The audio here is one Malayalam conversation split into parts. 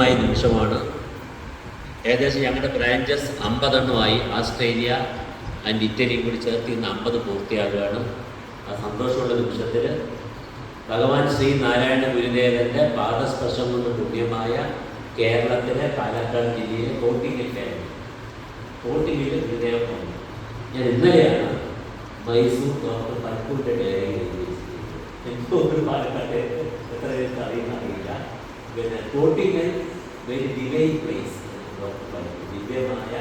നിമിഷമാണ്. ഏകദേശം ഞങ്ങളുടെ ബ്രാഞ്ചസ് 50 ഓസ്ട്രേലിയ ആൻഡ് ഇറ്റലിയും കൂടി ചേർത്ത് ഇന്ന് 50 പൂർത്തിയാകുകയാണ്. ആ സന്തോഷമുള്ള നിമിഷത്തിൽ ഭഗവാൻ ശ്രീ നാരായണ ഗുരുദേവൻ്റെ പാദസ്പർശം കൊണ്ട് പുണ്യമായ കേരളത്തിലെ പാലക്കാട് ജില്ലയിലെ കോട്ടിങ്ങിൽ ഗുരുദേവൻ വന്നു. ഞാൻ ഇന്നലെയാണ് മൈസൂർ ഡോക്ടർ പൽപ്പൂരിൻ്റെ ഡയറിയിൽ എന്തോ ഒരു പാലക്കാട്ടെ എത്ര പേർക്ക് അറിയില്ല. പിന്നെ കോട്ടിങ്ങൽ വെരി ഡിവൈൻ പ്ലേസ്, ദിവ്യമായ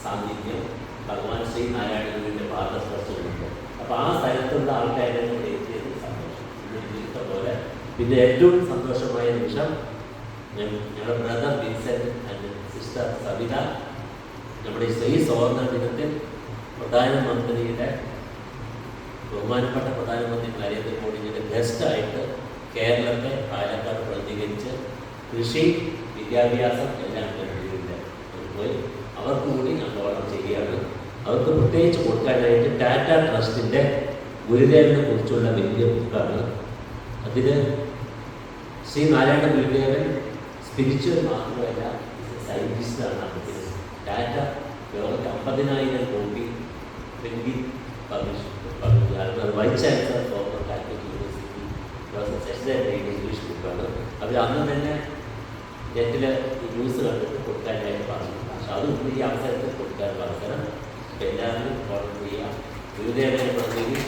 സാന്നിധ്യം ഭഗവാൻ ശ്രീ നാരായണഗുരുവിൻ്റെ പാദസ്പർശമുണ്ട്. അപ്പോൾ ആ സ്ഥലത്തുള്ള ആൾക്കാരെ എത്തിയത് സന്തോഷം. ഇന്നത്തെ പോലെ പിന്നെ ഏറ്റവും സന്തോഷമായ നിമിഷം ഞങ്ങളുടെ brother Vincent and sister Savita നമ്മുടെ ഈ സുവർണ്ണ ദിനത്തിൽ പ്രധാനമന്ത്രിയുടെ ബഹുമാനപ്പെട്ട പ്രധാനമന്ത്രി നരേന്ദ്രമോദിയുടെ ഗസ്റ്റായിട്ട് കേരളത്തെ പാലക്കാട് പ്രതികരിച്ച് കൃഷി, വിദ്യാഭ്യാസം എല്ലാം കഴിഞ്ഞിട്ടുണ്ട്. പോയി അവർക്ക് കൂടി ഞങ്ങൾ ഓർഡർ ചെയ്യുകയാണ്. അവർക്ക് പ്രത്യേകിച്ച് കൊടുക്കാനായിട്ട് ടാറ്റ ട്രസ്റ്റിൻ്റെ ഗുരുദേവനെ കുറിച്ചുള്ള വലിയ ബുക്കാണ്. അതിൽ ശ്രീ നാരായണ ഗുരുദേവൻ സ്പിരിച്വൽ മാത്രമല്ല സയൻറ്റിസ്റ്റാണ്. അതിൽ ടാറ്റ ലോകത്തെ 50,000 copy print publish vice chancellor for Calicut university professor English ബുക്കാണ്. അവർ അന്ന് തന്നെ നെറ്റിൽ ഈ ന്യൂസ് കണ്ടിട്ട് കൊടുക്കാനായിട്ട് പറഞ്ഞു. പക്ഷെ അതും ഈ അവസരത്തിൽ കൊടുക്കാനുള്ള അവസരം എല്ലാവരും ഓർഡർ ചെയ്യുക. ഗുരുദേവനെ പ്രത്യേകിച്ച്